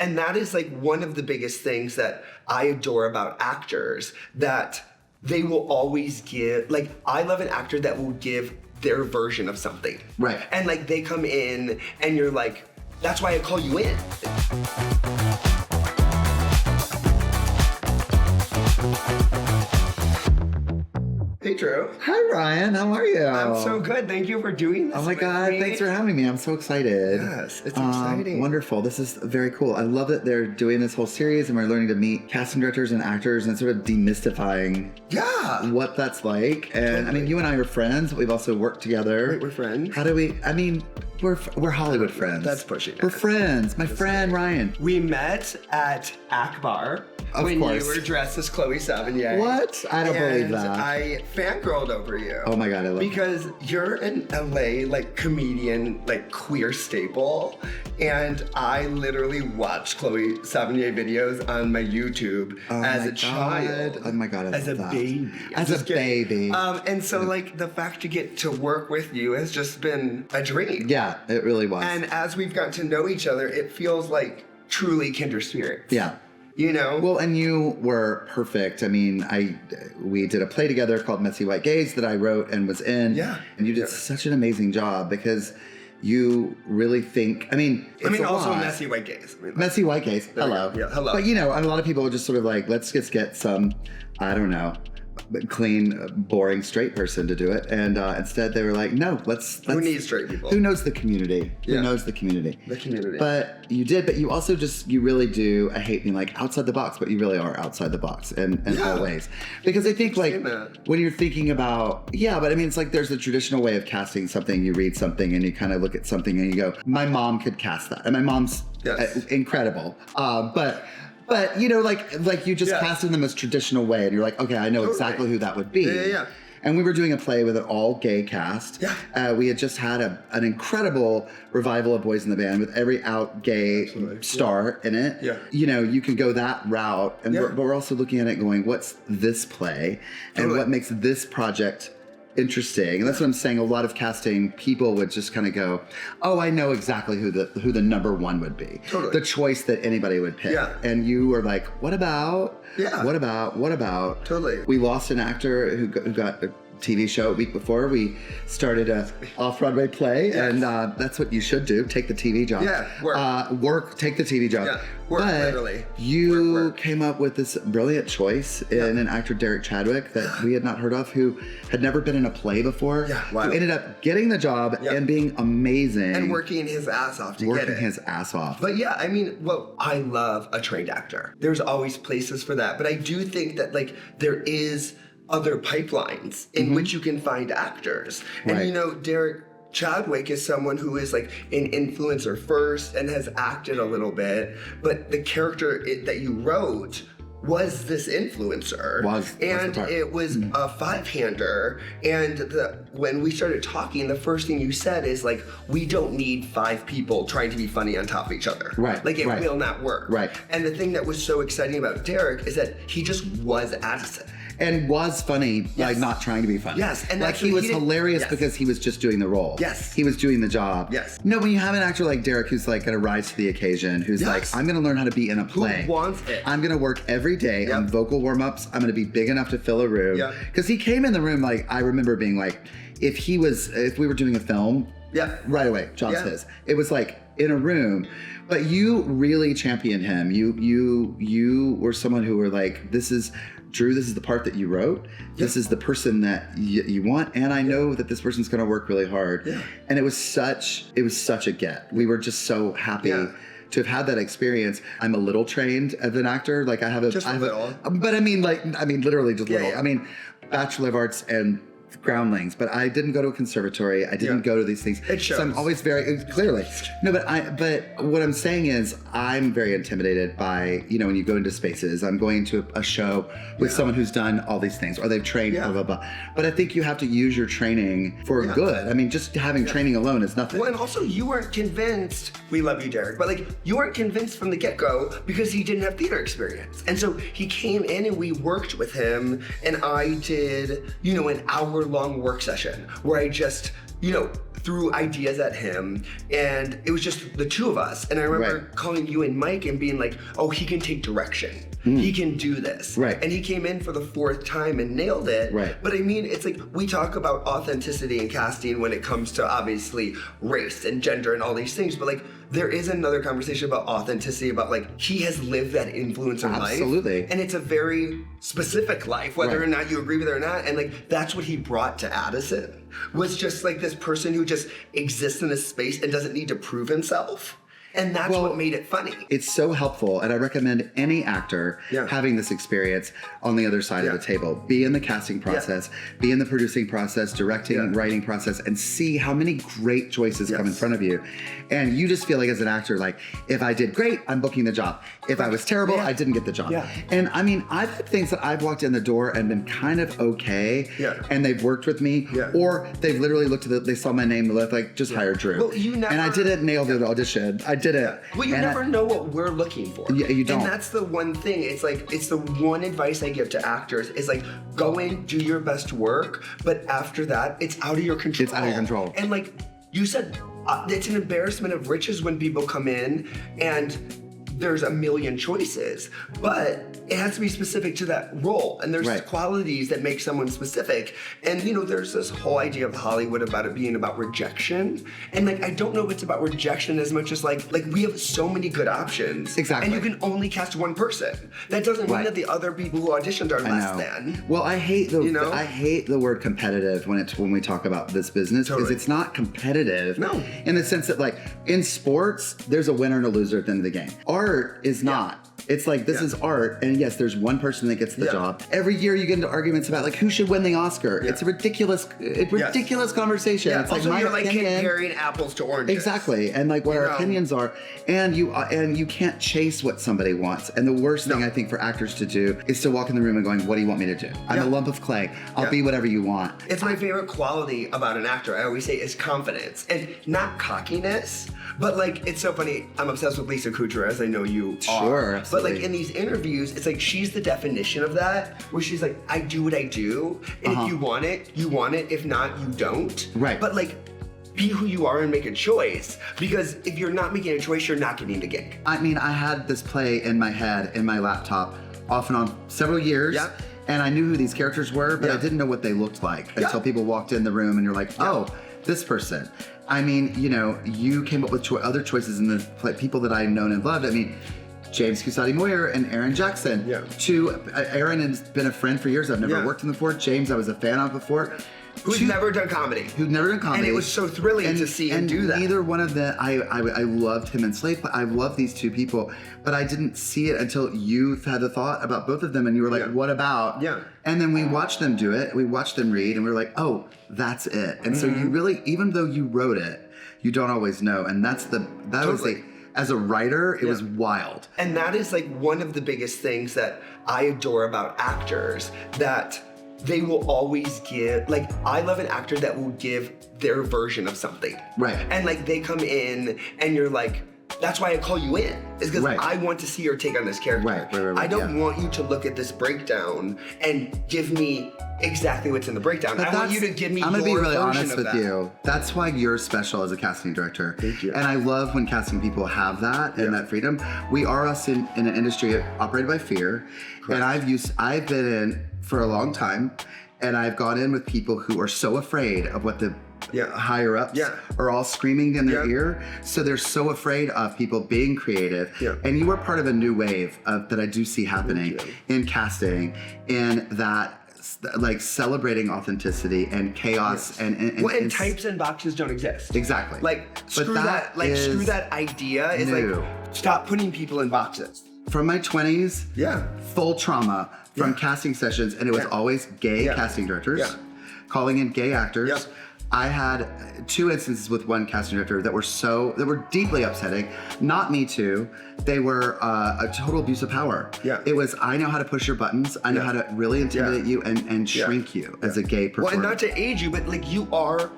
And that is like one of the biggest things that I adore about actors, that they will always give, like, I love an actor that will give their version of something. Right. And like they come in and you're like, that's why I call you in. Hey, Drew. Hi, Ryan. How are you? I'm so good. Thank you for doing this. Oh my God. me. Thanks for having me. I'm so excited. Yes, it's exciting. Wonderful. This is very cool. I love that they're doing this whole series and we're learning to meet casting directors and actors and sort of demystifying what that's like. And Totally. I mean, you and I are friends, but we've also worked together. Wait, we're friends? How do we, I mean, we're Hollywood friends. That's pushing it. We're friends. My friend, Ryan. We met at Akbar when course. you were dressed as Chloe Sevigny. What? I don't believe And that. I fangirled over you. Oh my God, I love it. Because you're an LA like comedian, like queer staple, and I literally watched Chloe Sevigny videos on my YouTube as a child. Oh my God, I love as a that. baby. As a baby. And so like the fact to get to work with you has just been a dream. Yeah, it really was. And as we've gotten to know each other, it feels like truly kindred spirits. Yeah. You know? Well, and you were perfect. I mean, we did a play together called Messy White Gaze that I wrote and was in. Yeah. And you did such an amazing job because you really think, it's also lot. Messy White Gaze. Messy White Gaze. Hello. Yeah, hello. But a lot of people are just sort of like, let's just get some, I don't know, clean, boring straight person to do it. And instead they were like, no, let's Who needs straight people? Who knows the community? Yeah. Who knows the community? The community. But you did, but you also you really do, I hate being like outside the box, but you really are outside the box in all ways. Because I think like when you're thinking about, but I mean, it's like there's a traditional way of casting something. You read something and you kind of look at something and you go, my mom could cast that. And my mom's incredible. But like you just cast in the most traditional way and you're like, okay, I know exactly who that would be. Yeah. And we were doing a play with an all-gay cast. Yeah. We had just had an incredible revival of Boys in the Band with every out gay star in it. Yeah. You can go that route. And but we're also looking at it going, what's this play? And what makes this project interesting? And that's what I'm saying. A lot of casting people would just kind of go, oh, I know exactly who the number one would be. Totally. The choice that anybody would pick. Yeah. And you were like, what about? Yeah. What about? Totally. We lost an actor who got a TV show a week before. We started a off-Broadway play, and that's what you should do. Take the TV job. Yeah, work. Take the TV job. Yeah, work, but literally. You came up with this brilliant choice in an actor, Derek Chadwick, that we had not heard of, who had never been in a play before. Yeah, wow. Who ended up getting the job and being amazing. And working his ass off to get it. Working his ass off. But I love a trained actor. There's always places for that. But I do think that there is other pipelines in which you can find actors. Right. And Derek Chadwick is someone who is like an influencer first and has acted a little bit, but the character that you wrote was this influencer. It was a five-hander. And when we started talking, the first thing you said is like, we don't need 5 people trying to be funny on top of each other. Right. Like it will not work. Right. And the thing that was so exciting about Derek is that he just was Addison. And was funny, like not trying to be funny. Yes, and like he was hilarious because he was just doing the role. Yes. He was doing the job. Yes. No, when you have an actor like Derek who's like gonna rise to the occasion, who's like, I'm gonna learn how to be in a play. Who wants it? I'm gonna work every day on vocal warm-ups. I'm gonna be big enough to fill a room. Yeah. Because he came in the room, like, I remember being like, if we were doing a film, right away, John says. It was like in a room. But you really championed him. You were someone who were like, Drew, this is the part that you wrote. This is the person that you want, and I know that this person's going to work really hard. Yeah. And it was such a get. We were just so happy to have had that experience. I'm a little trained as an actor. Like I have a little, but I mean literally just little. I mean, Bachelor of Arts and groundlings, but I didn't go to a conservatory. I didn't go to these things. It shows. So I'm always very clearly. No, but what I'm saying is I'm very intimidated by, when you go into spaces. I'm going to a show with someone who's done all these things or they've trained, blah, blah, blah. But I think you have to use your training for good. I mean, just having training alone is nothing. Well, and also you weren't convinced, we love you, Derek, but you weren't convinced from the get-go because he didn't have theater experience. And so he came in and we worked with him, and I did, an hour-long work session where I just, threw ideas at him, and it was just the two of us. And I remember calling you and Mike and being like, oh, he can take direction. He can do this. Right. And he came in for the 4th time and nailed it. Right. But I mean, it's like, we talk about authenticity in casting when it comes to obviously race and gender and all these things, but like, there is another conversation about authenticity, about like, he has lived that influencer life. Absolutely. And it's a very specific life, whether or not you agree with it or not. And like, that's what he brought to Addison, was just like this person who just exists in this space and doesn't need to prove himself. And that's what made it funny. It's so helpful, and I recommend any actor having this experience on the other side of the table. Be in the casting process, be in the producing process, directing, writing process, and see how many great choices come in front of you. And you just feel like as an actor, like, if I did great, I'm booking the job. If I was terrible, I didn't get the job. And I mean, I've had things that I've walked in the door and been kind of okay, and they've worked with me, or they've literally looked at they saw my name, like, just hire Drew. Well, you never, and I didn't nail the audition. I did it. Well, you never know what we're looking for. Yeah, you don't. And that's the one thing. It's like, it's the one advice I give to actors is like, go in, do your best work, but after that, it's out of your control. It's out of your control. And like you said, it's an embarrassment of riches when people come in and there's a million choices, but it has to be specific to that role. And there's qualities that make someone specific. And you know, there's this whole idea of Hollywood about it being about rejection. And like, I don't know if it's about rejection as much as like we have so many good options. Exactly. And you can only cast one person. That doesn't mean that the other people who auditioned are less than. Well, I hate the word competitive when we talk about this business, because it's not competitive. No. In the sense that, like, in sports, there's a winner and a loser at the end of the game. Art is not. It's like, this is art, and yes, there's one person that gets the job. Every year you get into arguments about like who should win the Oscar. It's a ridiculous conversation. It's also, like, you're like opinion, comparing apples to oranges. Exactly, and like what our opinions are, and you can't chase what somebody wants. And the worst thing I think for actors to do is to walk in the room and going, "What do you want me to do? I'm a lump of clay. I'll be whatever you want." It's my favorite quality about an actor. I always say is confidence and not cockiness. But like, it's so funny. I'm obsessed with Lisa Kudrow, as I know you are. Sure, absolutely. But like in these interviews, it's like she's the definition of that, where she's like, I do what I do, and if you want it, you want it. If not, you don't. Right. But like, be who you are and make a choice, because if you're not making a choice, you're not getting the gig. I mean, I had this play in my head, in my laptop, off and on several years. Yeah. And I knew who these characters were, but I didn't know what they looked like until people walked in the room and you're like, oh, this person. I mean, you know, you came up with other choices in the play, people that I've known and loved. I mean, James Cusati Moyer and Aaron Jackson. Aaron has been a friend for years. I've never worked with him before. James, I was a fan of before. Who's never done comedy. And it was so thrilling to see him do that. And neither one of them, I loved him in Slave, but I love these two people, but I didn't see it until you had the thought about both of them, and you were like, what about? And then we watched them do it, we watched them read, and we were like, oh, that's it. And so you really, even though you wrote it, you don't always know, and that was like, as a writer, it was wild. And that is like one of the biggest things that I adore about actors, that they will always give, like, I love an actor that will give their version of something. Right. And like, they come in and you're like, that's why I call you in, is because I want to see your take on this character. Right. I don't want you to look at this breakdown and give me exactly what's in the breakdown. But I want you to give me I'm your gonna be really version honest of with that. you. That's why you're special as a casting director. Thank you. And I love when casting people have that and that freedom. We are in an industry operated by fear. Correct. And I've been in for a long time, and I've gone in with people who are so afraid of what the higher ups are all screaming in their ear. So they're so afraid of people being creative. And you are part of a new wave that I do see happening in casting, in that, like, celebrating authenticity and chaos and types and boxes don't exist. Exactly. Like, screw that idea. Is like, stop putting people in boxes. From my 20s, full trauma from casting sessions, and it was always gay casting directors calling in gay actors. I had 2 instances with one casting director that were deeply upsetting. Not Me Too. They were a total abuse of power. It was, I know how to push your buttons. I know how to really intimidate you and shrink you as a gay performer. Well, and not to age you, but like, you are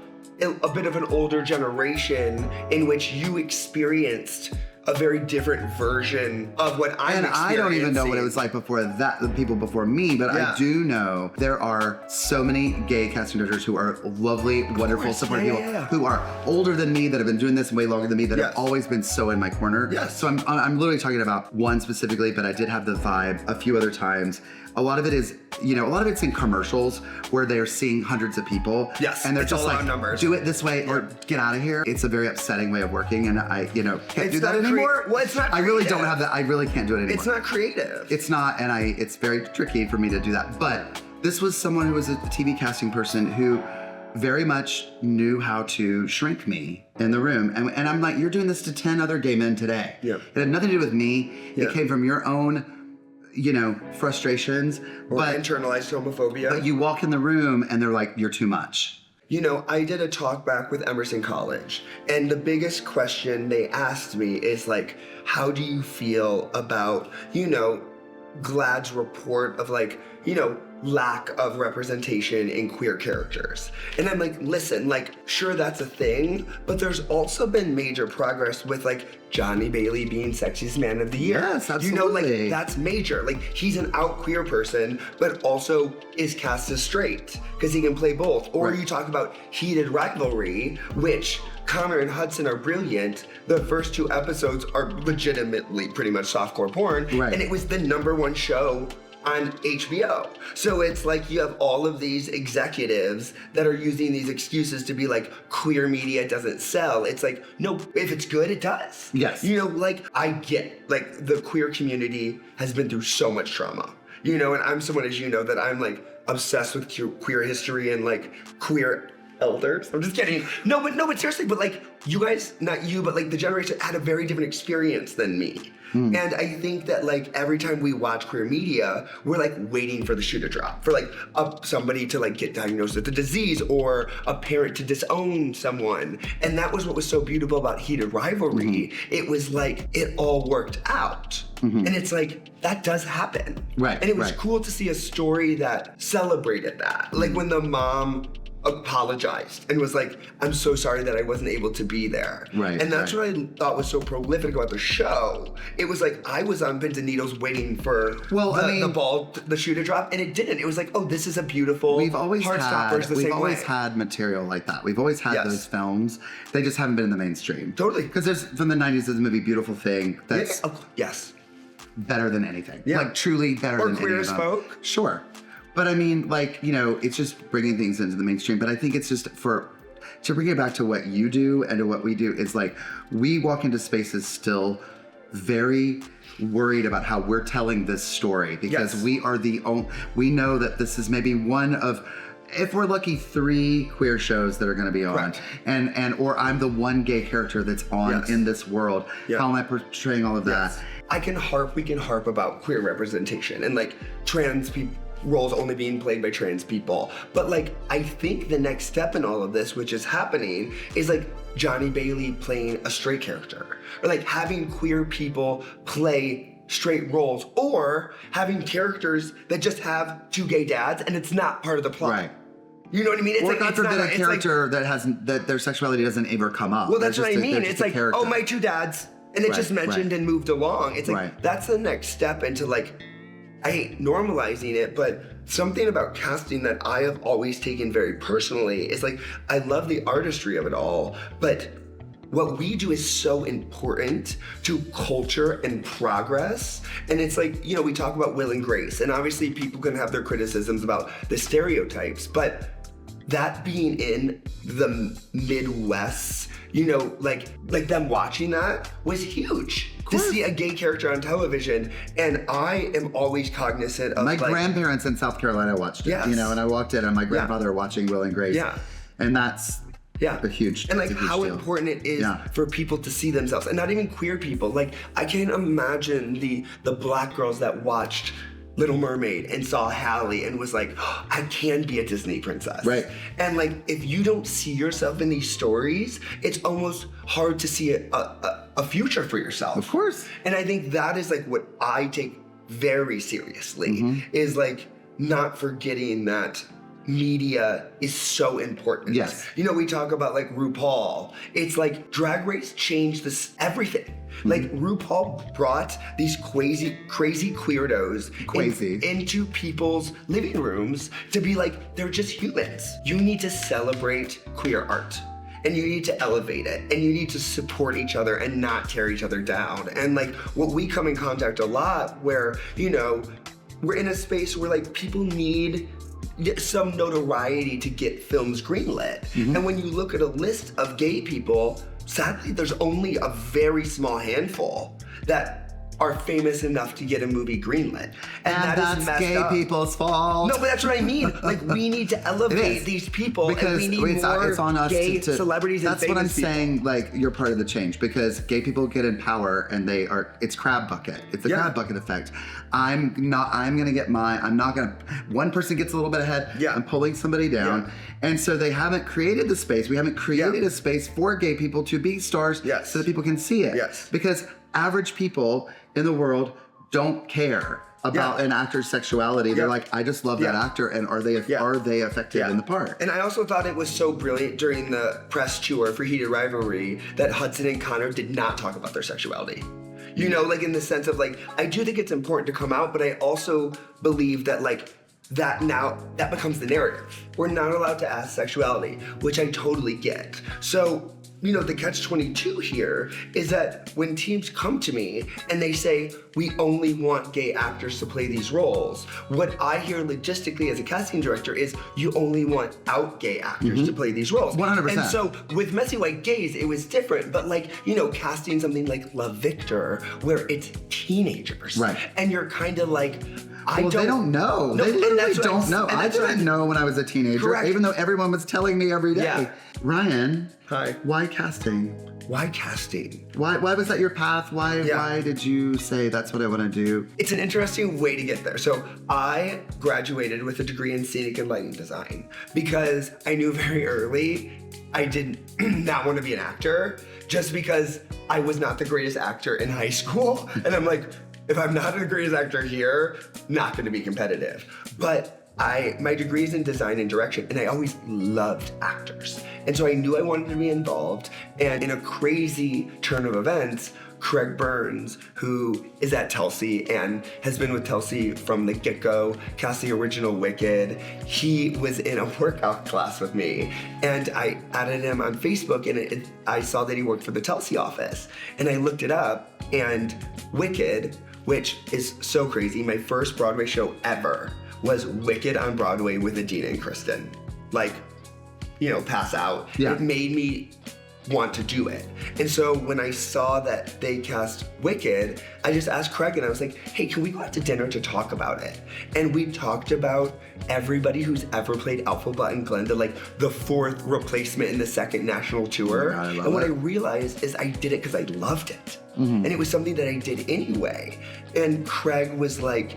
a bit of an older generation in which you experienced a very different version of what I'm experiencing. And I don't even know what it was like before that, the people before me, but I do know there are so many gay casting directors who are lovely, wonderful, supportive people who are older than me, that have been doing this way longer than me, that have always been so in my corner. Yes. So I'm literally talking about one specifically, but I did have the vibe a few other times. A lot of it is, a lot of it's in commercials where they're seeing hundreds of people. Yes, and they're it's just all like, about numbers. do it this way or get out of here. It's a very upsetting way of working, and I, can't do that anymore. Well, it's not creative. I really don't have that. I really can't do it anymore. It's not creative. It's not, and it's very tricky for me to do that. But this was someone who was a TV casting person who very much knew how to shrink me in the room. And I'm like, you're doing this to 10 other gay men today. Yeah. It had nothing to do with me. Yeah. It came from your own, frustrations. Or internalized homophobia. But you walk in the room and they're like, you're too much. I did a talk back with Emerson College, and the biggest question they asked me is like, how do you feel about, GLAAD's report of lack of representation in queer characters? And I'm like, listen, sure, that's a thing, but there's also been major progress with Johnny Bailey being Sexiest Man of the Year. Yes, absolutely. That's major. He's an out queer person, but also is cast as straight because he can play both. Or you talk about Heated Rivalry, which Connor and Hudson are brilliant. The first 2 episodes are legitimately pretty much softcore porn. Right. And it was the #1 show on HBO. So it's like you have all of these executives that are using these excuses to be like, queer media doesn't sell. It's like, no, if it's good, it does. Yes. I get, the queer community has been through so much trauma. And I'm someone, as you know, that I'm obsessed with queer history and queer elders. I'm just kidding. No, but seriously, but you guys, not you, but the generation had a very different experience than me. And I think that every time we watch queer media, we're waiting for the shoe to drop, for somebody to get diagnosed with a disease or a parent to disown someone. And that was what was so beautiful about Heated Rivalry. It was it all worked out. And it's that does happen. Right. And it was cool to see a story that celebrated that. When the mom apologized and was like, I'm so sorry that I wasn't able to be there. Right. And that's what I thought was so prolific about the show. It was I was on pins and needles waiting for the shoe to drop, and it didn't. It was this is a beautiful We've always had material like that. We've always had those films. They just haven't been in the mainstream. Totally. Because there's, from the 90s, there's the movie Beautiful Thing that's better than anything. Truly better than anything. Or Queer as Folk. Sure. But I mean, it's just bringing things into the mainstream. But I think it's just to bring it back to what you do and to what we do is we walk into spaces still very worried about how we're telling this story because we are we know that this is maybe one of, if we're lucky, 3 queer shows that are going to be on, or I'm the one gay character that's on in this world. How am I portraying all of that? We can harp about queer representation and trans people. Roles only being played by trans people. But I think the next step in all of this, which is happening, is Johnny Bailey playing a straight character. Or having queer people play straight roles, or having characters that just have 2 gay dads and it's not part of the plot. Right. You know what I mean? It's or God forbid a character that their sexuality doesn't ever come up. Well, that's what I mean. It's oh, my 2 dads. And it's just mentioned and moved along. It's that's the next step into I hate normalizing it, but something about casting that I have always taken very personally is I love the artistry of it all, but what we do is so important to culture and progress. And it's we talk about Will and Grace, and obviously people can have their criticisms about the stereotypes, but that being in the Midwest, them watching that was huge. To see a gay character on television, and I am always cognizant of my grandparents in South Carolina watched it, and I walked in on my grandfather watching Will and Grace, and that's a huge, and a huge how deal. important it is for people to see themselves, and not even queer people. I can't imagine the Black girls that watched Little Mermaid and saw Hallie and was oh, I can be a Disney princess. Right. And if you don't see yourself in these stories, it's almost hard to see a future for yourself. Of course. And I think that is what I take very seriously, is not forgetting that media is so important. Yes. You know, we talk about like RuPaul. It's like Drag Race changed this everything. Like RuPaul brought these crazy queerdos into people's living rooms to be like, they're just humans. You need to celebrate queer art. And you need to elevate it, and you need to support each other and not tear each other down. And like what we come in contact a lot where, you know, we're in a space where like people need some notoriety to get films greenlit. And when you look at a list of gay people, sadly, there's only a very small handful that are famous enough to get a movie greenlit. And that's gay people's fault. No, but that's what I mean. Like, we need to elevate these people, because and we need more it's on us gay to celebrities and that's what I'm famous people. saying, like, you're part of the change, because gay people get in power and it's crab bucket. It's the crab bucket effect. I'm not gonna, one person gets a little bit ahead, I'm pulling somebody down. And so they haven't created the space. We haven't created a space for gay people to be stars so that people can see it. Because average people in the world don't care about an actor's sexuality. They're like, I just love that actor, and are they effective in the part? And I also thought it was so brilliant during the press tour for Heated Rivalry that Hudson and Connor did not talk about their sexuality. You know, like in the sense of like, I do think it's important to come out, but I also believe that like, that becomes the narrative. We're not allowed to ask sexuality, which I totally get. So, you know, the catch-22 here is that when teams come to me and they say, we only want gay actors to play these roles, what I hear logistically as a casting director is you only want out gay actors to play these roles. 100%. And so with Messy White Gays, it was different, but like, you know, casting something like La Victor, where it's teenagers. Right. And you're kind of like, they don't know. No, they literally don't know. I didn't know when I was a teenager, even though everyone was telling me every day. Ryan. Hi. Why casting? Why casting? Why was that your path? Why did you say that's what I want to do? It's an interesting way to get there. So I graduated with a degree in scenic and lighting design because I knew very early I did not want to be an actor, just because I was not the greatest actor in high school. And I'm like, if I'm not the greatest actor here, not going to be competitive. But my degree is in design and direction, and I always loved actors. And so I knew I wanted to be involved. And in a crazy turn of events, Craig Burns, who is at Telsey and has been with Telsey from the get-go, cast the original Wicked, he was in a workout class with me. And I added him on Facebook, and I saw that he worked for the Telsey office. And I looked it up, and Wicked, which is so crazy, my first Broadway show ever was Wicked on Broadway with Adina and Kristen. Like, you know, pass out. It made me want to do it. And so when I saw that they cast Wicked, I just asked Craig, and I was like, hey, can we go out to dinner to talk about it? And we talked about everybody who's ever played Elphaba and Glenda, like the fourth replacement in the second national tour. And what I realized is I did it because I loved it. And it was something that I did anyway. And Craig was like,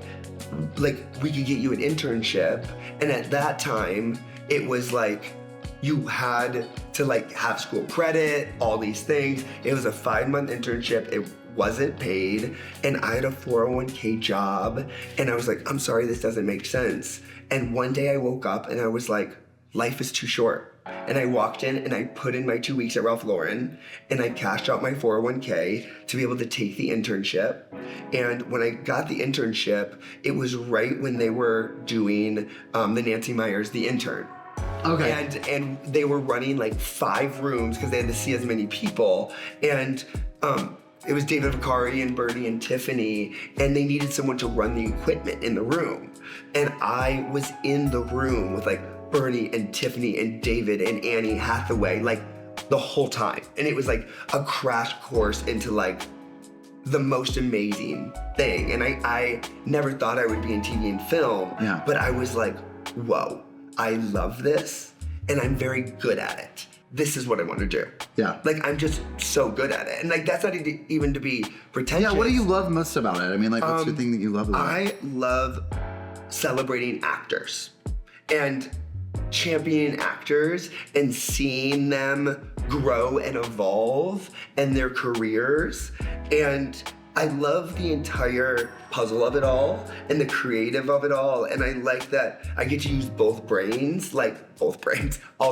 we could get you an internship. And at that time, it was like, you had to like have school credit, all these things. It was a 5-month internship. It wasn't paid. And I had a 401k job. And I was like, I'm sorry, this doesn't make sense. And one day I woke up and I was like, life is too short. And I walked in and I put in my 2 weeks at Ralph Lauren, and I cashed out my 401k to be able to take the internship. And when I got the internship, it was right when they were doing the Nancy Meyers, The Intern. Okay. And they were running like 5 rooms because they had to see as many people. And it was David Vicari and Bernie and Tiffany, and they needed someone to run the equipment in the room. And I was in the room with like Bernie and Tiffany and David and Annie Hathaway, like the whole time. And it was like a crash course into like the most amazing thing. And I never thought I would be in TV and film, but I was like, whoa, I love this and I'm very good at it. This is what I want to do. Yeah. Like, I'm just so good at it. And like, that's not even to be pretentious. Yeah, what do you love most about it? I mean, like, what's your thing that you love about it? I love celebrating actors and championing actors and seeing them grow and evolve in their careers. And I love the entire puzzle of it all and the creative of it all. And I like that I get to use all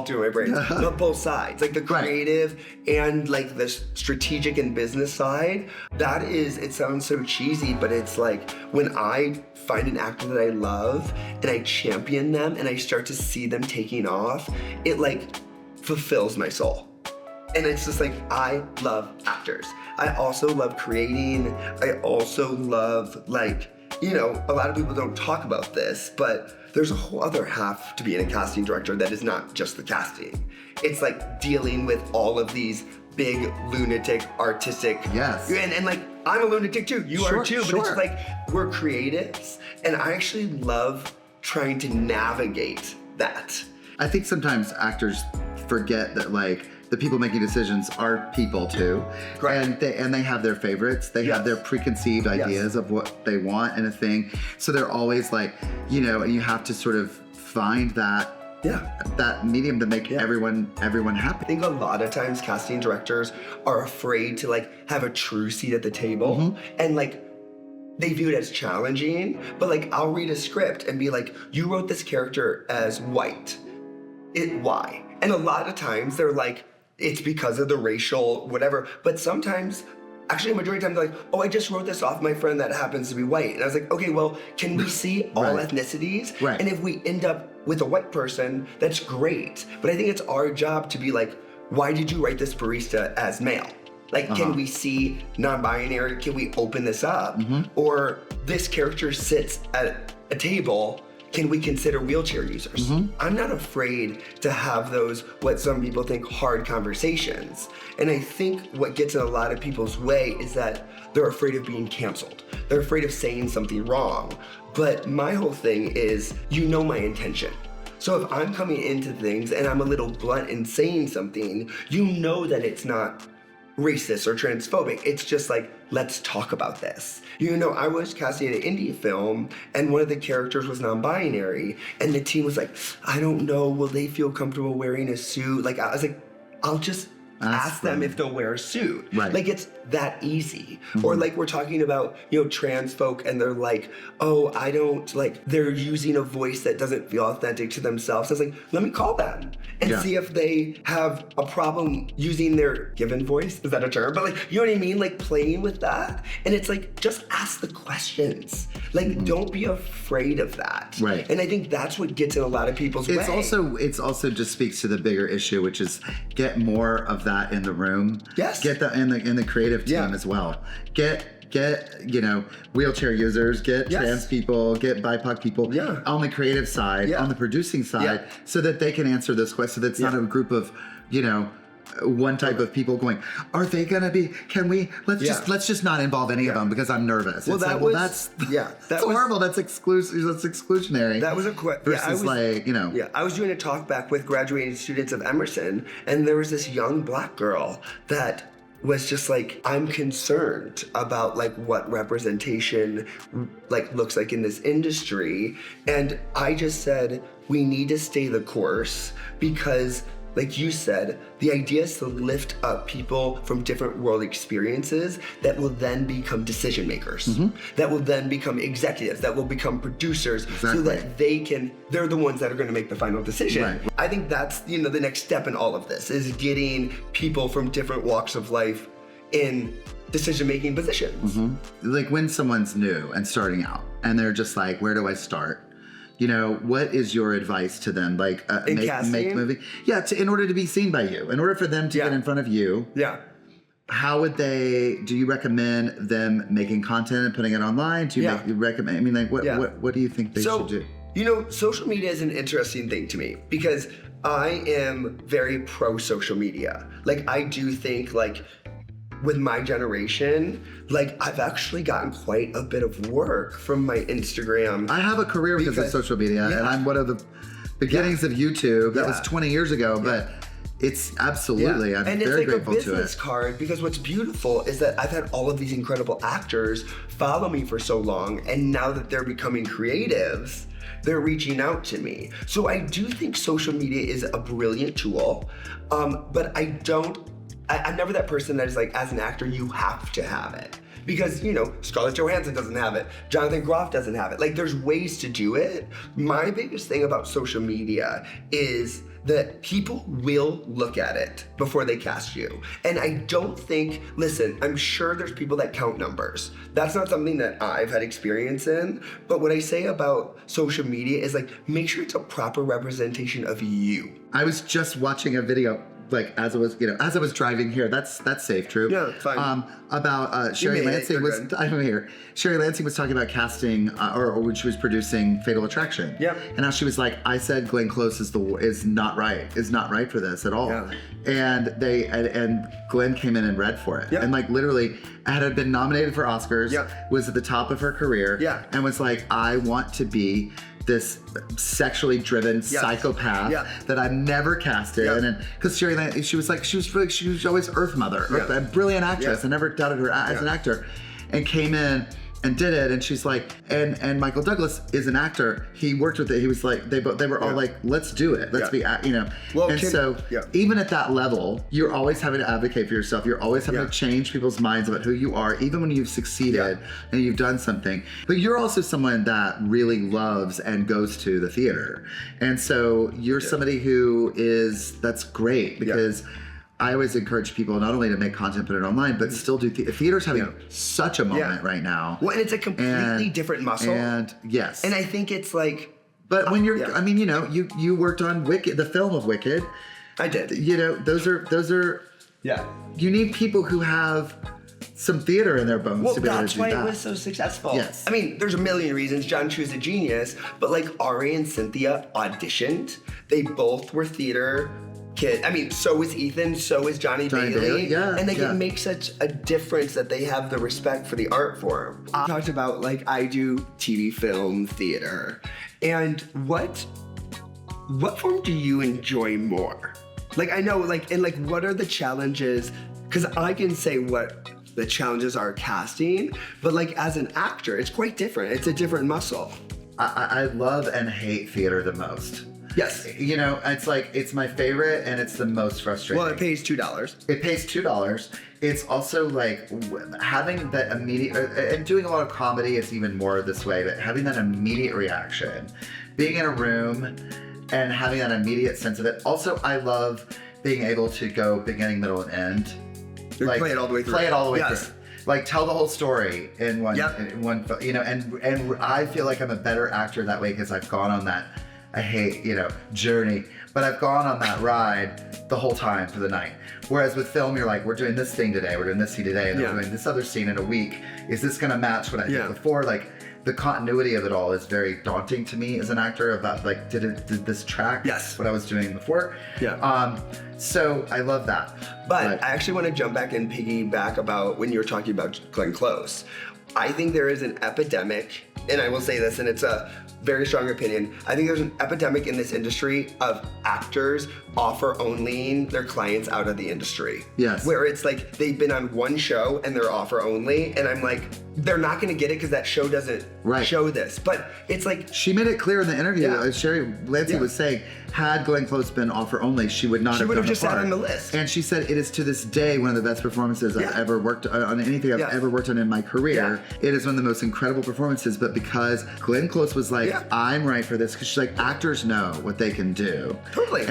two of my brains, but both sides, like the creative and like the strategic and business side. That is, it sounds so cheesy, but it's like when I find an actor that I love and I champion them and I start to see them taking off, it like fulfills my soul. And it's just like, I love actors. I also love creating. I also love, like, you know, a lot of people don't talk about this, but there's a whole other half to being a casting director that is not just the casting. It's like dealing with all of these big, lunatic, artistic. Yes. And like, I'm a lunatic too. You are too. But it's like, we're creatives. And I actually love trying to navigate that. I think sometimes actors forget that, like, the people making decisions are people too. Correct. And they have their favorites. They have their preconceived ideas of what they want in a thing. So they're always like, you know, and you have to sort of find that medium to make everyone happy. I think a lot of times casting directors are afraid to like have a true seat at the table, and like they view it as challenging. But like, I'll read a script and be like, you wrote this character as white. Why? And a lot of times they're like, it's because of the racial whatever. But sometimes, actually a majority of times, they're like, oh, I just wrote this off my friend that happens to be white. And I was like, okay, well, can we see all ethnicities? Right. And if we end up with a white person, that's great. But I think it's our job to be like, why did you write this barista as male? Like, can we see non-binary? Can we open this up? Or this character sits at a table, can we consider wheelchair users? I'm not afraid to have those, what some people think, hard conversations. And I think what gets in a lot of people's way is that they're afraid of being canceled. They're afraid of saying something wrong. But my whole thing is, you know my intention. So if I'm coming into things and I'm a little blunt in saying something, you know that it's not racist or transphobic. It's just like, let's talk about this. You know, I was casting an indie film and one of the characters was non-binary and the team was like, I don't know, will they feel comfortable wearing a suit? Like, I was like, I'll just ask them if they'll wear a suit. Right. Like, it's that easy. Or like, we're talking about, you know, trans folk and they're like, oh, I don't, like, they're using a voice that doesn't feel authentic to themselves. I was like, let me call them and see if they have a problem using their given voice. Is that a term? But like, you know what I mean? Like, playing with that. And it's like, just ask the questions. Like, don't be afraid of that. Right. And I think that's what gets in a lot of people's way. It's also just speaks to the bigger issue, which is get more of that in the room. Yes. Get that in the creative team as well. Get you know, wheelchair users, get trans people, get BIPOC people on the creative side, on the producing side, so that they can answer this question. So that it's not a group of, you know, one type of people going, are they gonna be, can we, let's just not involve any of them because I'm nervous. Well, it's that's horrible. That's exclusionary. That was a versus like, you know. Yeah, I was doing a talk back with graduating students of Emerson, and there was this young Black girl that was just like, I'm concerned about like what representation like looks like in this industry. And I just said, we need to stay the course because, like you said, the idea is to lift up people from different world experiences that will then become decision makers, that will then become executives, that will become producers, so that they're the ones that are gonna make the final decision. Right. I think that's, you know, the next step in all of this is getting people from different walks of life in decision-making positions. Like when someone's new and starting out and they're just like, where do I start? You know, what is your advice to them? Like, make movie? Yeah, in order to be seen by you, in order for them to get in front of you. Yeah. How would do you recommend them making content and putting it online? Do you recommend, I mean, like, what do you think they should do? You know, social media is an interesting thing to me because I am very pro social media. Like, I do think, like, with my generation, like, I've actually gotten quite a bit of work from my Instagram. I have a career because of social media, and I'm one of the beginnings of YouTube. That was 20 years ago, but it's absolutely, I'm very grateful to it. And it's like a business card, because what's beautiful is that I've had all of these incredible actors follow me for so long, and now that they're becoming creatives, they're reaching out to me. So I do think social media is a brilliant tool, but I'm never that person that is like, as an actor, you have to have it. because, you know, Scarlett Johansson doesn't have it. Jonathan Groff doesn't have it. Like, there's ways to do it. My biggest thing about social media is that people will look at it before they cast you. And I don't think, listen, I'm sure there's people that count numbers. That's not something that I've had experience in. But what I say about social media is, like, make sure it's a proper representation of you. I was just watching a video, like, as I was driving here. That's safe, Drew. Yeah, fine. About Sherry Lansing was. I'm here. Sherry Lansing was talking about casting, or when she was producing Fatal Attraction. Yeah. And now she was like, I said Glenn Close is not right for this at all. Yeah. And Glenn came in and read for it. Yeah. And like literally had been nominated for Oscars. Yeah. Was at the top of her career. Yeah. And was like, I want to be this sexually driven psychopath that I've never casted, and because Sherry Lansing, she was always Earth Mother, a brilliant actress. I never doubted her as an actor, and came in and did it, and she's like, and Michael Douglas is an actor. He worked with it. He was like, they were all like, let's do it. Let's be, you know. Well, and even at that level, you're always having to advocate for yourself. You're always having to change people's minds about who you are, even when you've succeeded and you've done something. But you're also someone that really loves and goes to the theater, and so you're somebody who that's great because. I always encourage people not only to make content, put it online, but still do theater's having such a moment right now. Well, and it's a completely different muscle. And yes. And I think it's like. But when you're, I mean, you know, you worked on Wicked, the film of Wicked. I did. You know, those are. Yeah. You need people who have some theater in their bones to be able to do that. Well, that's why it was so successful. Yes. I mean, there's a million reasons. John Chu's a genius, but like Ari and Cynthia auditioned. They both were theater kid. I mean, so is Ethan, so is Johnny Bailey. And they can make such a difference that they have the respect for the art form. I talked about, like, I do TV, film, theater. And what form do you enjoy more? Like, I know, like, and like, what are the challenges? Because I can say what the challenges are casting, but like as an actor, it's quite different. It's a different muscle. I love and hate theater the most. Yes. You know, it's like, it's my favorite and it's the most frustrating. Well, it pays $2. It pays $2. It's also like having that immediate, and doing a lot of comedy is even more this way, but having that immediate reaction, being in a room and having that immediate sense of it. Also, I love being able to go beginning, middle, and end. Like, play it all the way through. Play it all the way through. Like, tell the whole story in one, you know, and I feel like I'm a better actor that way because I've gone on that, I hate, you know, journey, but I've gone on that ride the whole time for the night. Whereas with film, you're like, we're doing this thing today, we're doing this scene today, and then we're doing this other scene in a week. Is this gonna match what I did before? Like, the continuity of it all is very daunting to me as an actor about, like, did this track what I was doing before? So I love that. But I actually want to jump back and piggyback about when you were talking about Glenn Close. I think there is an epidemic, and I will say this, and it's a very strong opinion. I think there's an epidemic in this industry of actors offer-onlying their clients out of the industry. Yes. Where it's like they've been on one show and they're offer-only, and I'm like, they're not going to get it because that show doesn't show this. But it's like... She made it clear in the interview, Sherry Lansing was saying, had Glenn Close been offer-only, she would not have done the part. She would have just sat on the list. And she said, it is to this day one of the best performances I've ever worked on, anything I've ever worked on in my career. It is one of the most incredible performances, but because Glenn Close was like, I'm right for this, because she's like, actors know what they can do. Totally.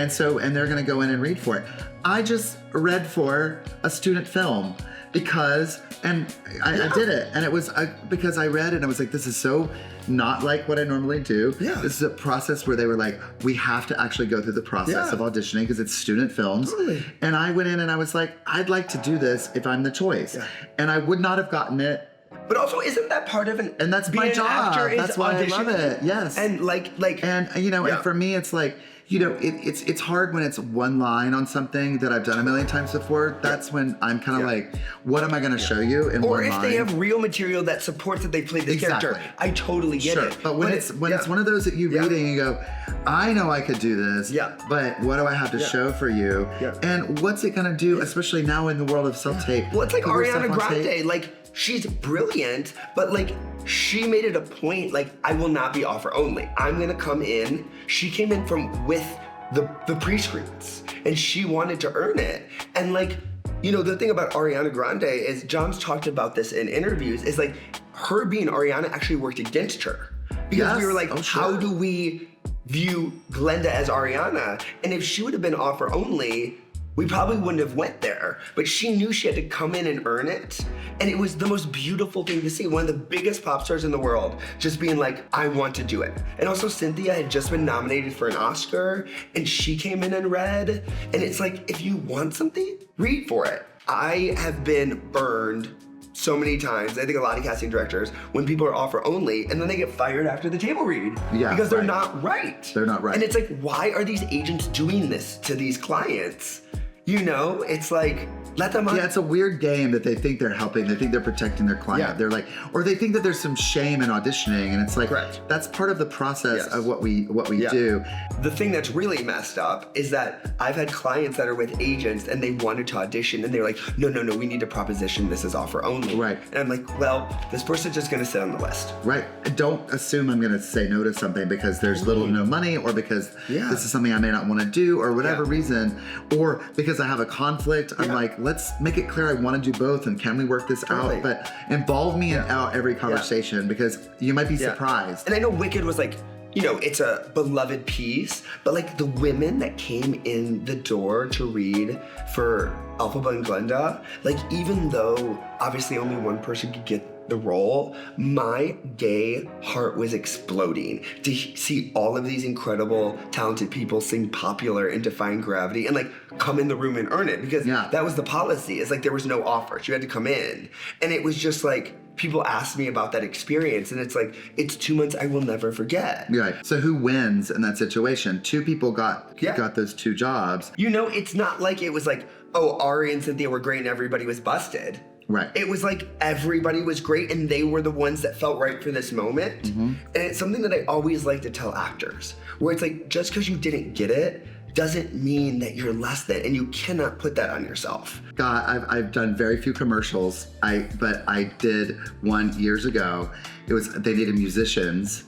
And they're going to go in and read for it. I just read for a student film because, and I did it. And it was because I read and I was like, this is so not like what I normally do. This is a process where they were like, we have to actually go through the process of auditioning because it's student films. Totally. And I went in and I was like, I'd like to do this if I'm the choice. And I would not have gotten it. But also, isn't that part of an... And that's my job. That's why I love it. Yes. And like... And, you know, and for me, it's like, you know, it's hard when it's one line on something that I've done a million times before. That's when I'm kind of like, what am I going to show you in one line? Or if they have real material that supports that they played this character. I totally get it. But when it's one of those that you read and you go, I know I could do this, but what do I have to show for you? And what's it going to do, especially now in the world of self-tape? Well, it's like Ariana Grande. Like, she's brilliant, but like, she made it a point, like, I will not be offer only. I'm gonna come in. She came in with the pre-screens, and she wanted to earn it. And like, you know, the thing about Ariana Grande is John's talked about this in interviews, is like her being Ariana actually worked against her. Because we were like, how do we view Glenda as Ariana? And if she would have been offer only, we probably wouldn't have went there. But she knew she had to come in and earn it. And it was the most beautiful thing to see. One of the biggest pop stars in the world just being like, I want to do it. And also Cynthia had just been nominated for an Oscar and she came in and read. And it's like, if you want something, read for it. I have been burned so many times, I think a lot of casting directors, when people are offer only and then they get fired after the table read because they're not right. They're not right. And it's like, why are these agents doing this to these clients? You know, it's like, let them on. Yeah, it's a weird game that they think they're helping. They think they're protecting their client. Yeah. They're like, or they think that there's some shame in auditioning, and it's like, that's part of the process of what we do. The thing that's really messed up is that I've had clients that are with agents and they wanted to audition and they're like, no, we need to proposition this as offer only. Right. And I'm like, well, this person's just gonna sit on the list. Right. Don't assume I'm gonna say no to something because there's little to no money, or because this is something I may not want to do, or whatever reason, or because I have a conflict. I'm like, let's make it clear I want to do both, and can we work this out? But involve me in every conversation because you might be surprised. And I know Wicked was like, you know, it's a beloved piece, but like the women that came in the door to read for Elphaba and Glenda, like even though obviously only one person could get the role, my gay heart was exploding to see all of these incredible, talented people sing Popular and Defying Gravity and like come in the room and earn it, because that was the policy. It's like there was no offers. You had to come in. And it was just like, people asked me about that experience, and it's like, it's 2 months I will never forget. Right. So who wins in that situation? Two people got those two jobs. You know, it's not like it was like, oh, Ari and Cynthia were great and everybody was busted. Right. It was like everybody was great and they were the ones that felt right for this moment. And it's something that I always like to tell actors, where it's like, just because you didn't get it doesn't mean that you're less than, and you cannot put that on yourself. God, I've done very few commercials. But I did one years ago. They needed musicians,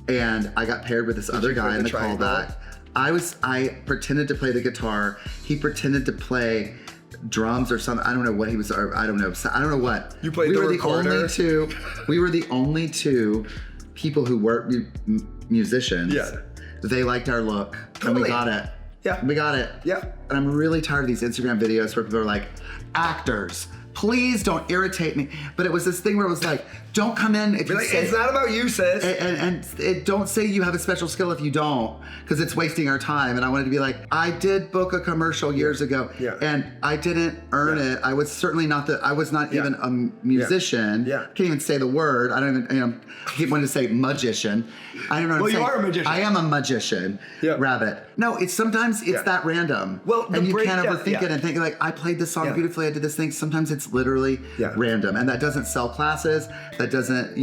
and I got paired with this other guy in the callback. I pretended to play the guitar. He pretended to play drums or something. I don't know what he was. Or I don't know. I don't know what. You played the recorder. We were the only two people who were musicians. Yeah. They liked our look, and we got it. Yeah. We got it. Yeah. And I'm really tired of these Instagram videos where people are like, actors, please don't irritate me. But it was this thing where it was like, don't come in if you like, say... It's not about you, sis. And don't say you have a special skill if you don't, because it's wasting our time. And I wanted to be like, I did book a commercial years ago, and I didn't earn it. I was certainly not I was not even a musician. I can't even say the word. I don't even, I keep wanting to say magician. I don't know what I'm saying. You are a magician. I am a magician, Rabbit. No, sometimes it's that random. Well, and you can't overthink it and think like, I played this song beautifully, I did this thing. Sometimes it's literally random. And that doesn't sell classes. That doesn't,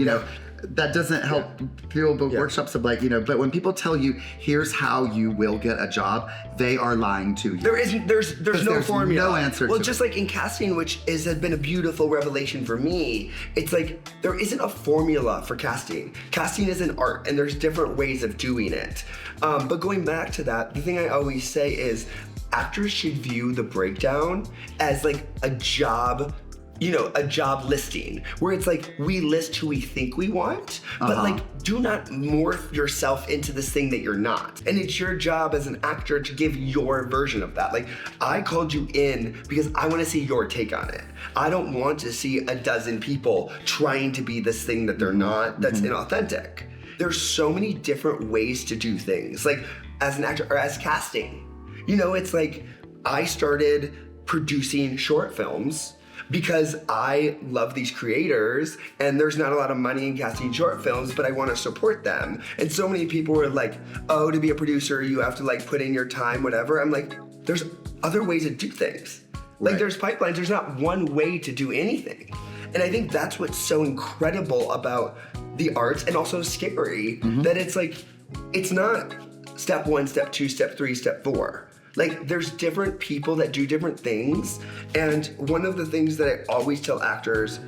that doesn't help people book workshops of like, but when people tell you, here's how you will get a job, they are lying to you. There's no formula. No answer well, to just it. like in casting, which has been a beautiful revelation for me, it's like, there isn't a formula for casting. Casting is an art, and there's different ways of doing it. But going back to that, the thing I always say is, actors should view the breakdown as like a job, a job listing, where it's like, we list who we think we want, but like, do not morph yourself into this thing that you're not. And it's your job as an actor to give your version of that. Like, I called you in because I want to see your take on it. I don't want to see a dozen people trying to be this thing that they're not, that's inauthentic. There's so many different ways to do things. Like, as an actor or as casting, it's like, I started producing short films because I love these creators, and there's not a lot of money in casting short films, but I want to support them. And so many people were like, oh, to be a producer, you have to like put in your time, whatever. I'm like, there's other ways to do things. Like, there's pipelines, there's not one way to do anything. And I think that's what's so incredible about the arts, and also scary, that it's like, it's not step 1, step 2, step 3, step 4. Like, there's different people that do different things. And one of the things that I always tell actors,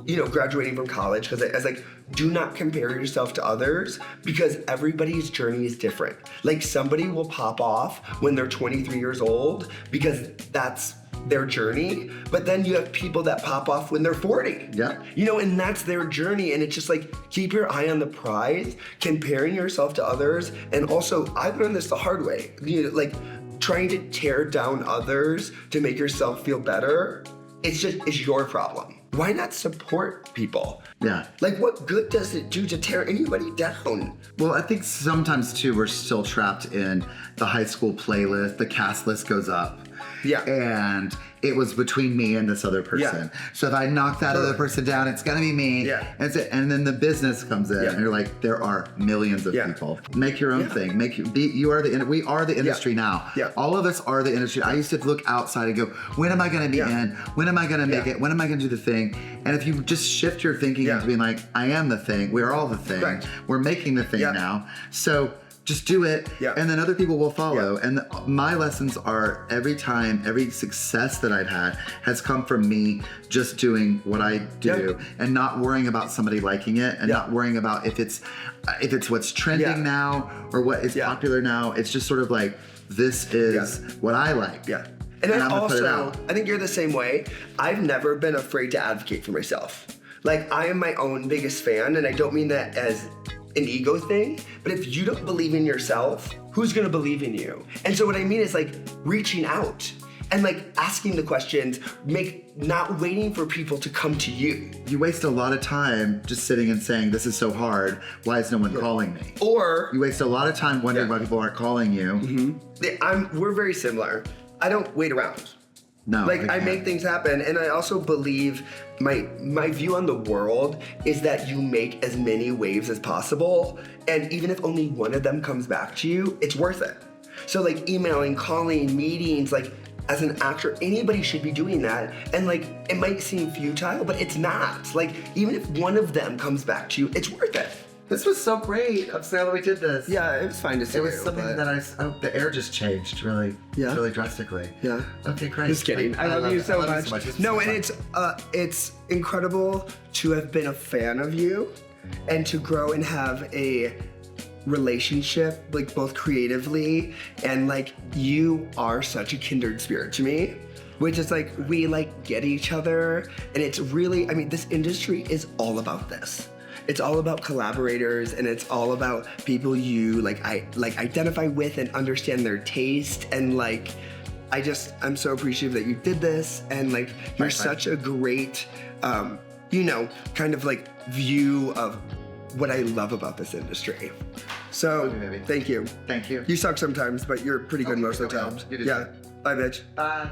graduating from college, because I was like, do not compare yourself to others, because everybody's journey is different. Like, somebody will pop off when they're 23 years old because that's their journey, but then you have people that pop off when they're 40. Yeah. You know, and that's their journey, and it's just like, keep your eye on the prize, comparing yourself to others, and also, I've learned this the hard way. You know, like, trying to tear down others to make yourself feel better, it's your problem. Why not support people? Yeah. Like, what good does it do to tear anybody down? Well, I think sometimes too, we're still trapped in the high school playlist. The cast list goes up. Yeah. And it was between me and this other person. Yeah. So if I knock that other person down, it's gonna be me. Yeah. And then the business comes in, and you're like, there are millions of people. Make your own thing. We are the industry now. Yeah. All of us are the industry. I used to look outside and go, when am I gonna be in? When am I gonna make it? When am I gonna do the thing? And if you just shift your thinking into being like, I am the thing. We are all the thing. Right. We're making the thing now. So just do it, and then other people will follow. And my lessons are every success that I've had has come from me just doing what I do and not worrying about somebody liking it and not worrying about if it's what's trending now or what is popular now. It's just sort of like, this is what I like. Yeah. And then also, I think you're the same way. I've never been afraid to advocate for myself. Like, I am my own biggest fan, and I don't mean that as an ego thing, but if you don't believe in yourself, who's gonna believe in you? And so what I mean is like reaching out and like asking the questions, not waiting for people to come to you. You waste a lot of time just sitting and saying, this is so hard, why is no one calling me? Or you waste a lot of time wondering why people aren't calling you. We're very similar. I don't wait around. No. Like, I make things happen, and I also believe my view on the world is that you make as many waves as possible, and even if only one of them comes back to you, it's worth it. So like emailing, calling, meetings, like as an actor, anybody should be doing that. And like, it might seem futile, but it's not. Like, even if one of them comes back to you, it's worth it. This was so great. I'm so glad we did this. Yeah, it was fine to see. It was something that the air just changed really drastically. Yeah. Okay, great. Just kidding. I love you so much. No, and it's incredible to have been a fan of you and to grow and have a relationship, like both creatively and like you are such a kindred spirit to me. Which is like, we like get each other, and it's really, I mean, this industry is all about this. It's all about collaborators, and it's all about people you identify with and understand their taste, and like, I'm so appreciative that you did this, and like, you're such a great, kind of like view of what I love about this industry. So, thank you. Thank you. You suck sometimes, but you're pretty good most of the time. You do. Yeah. Bye, bitch. Bye.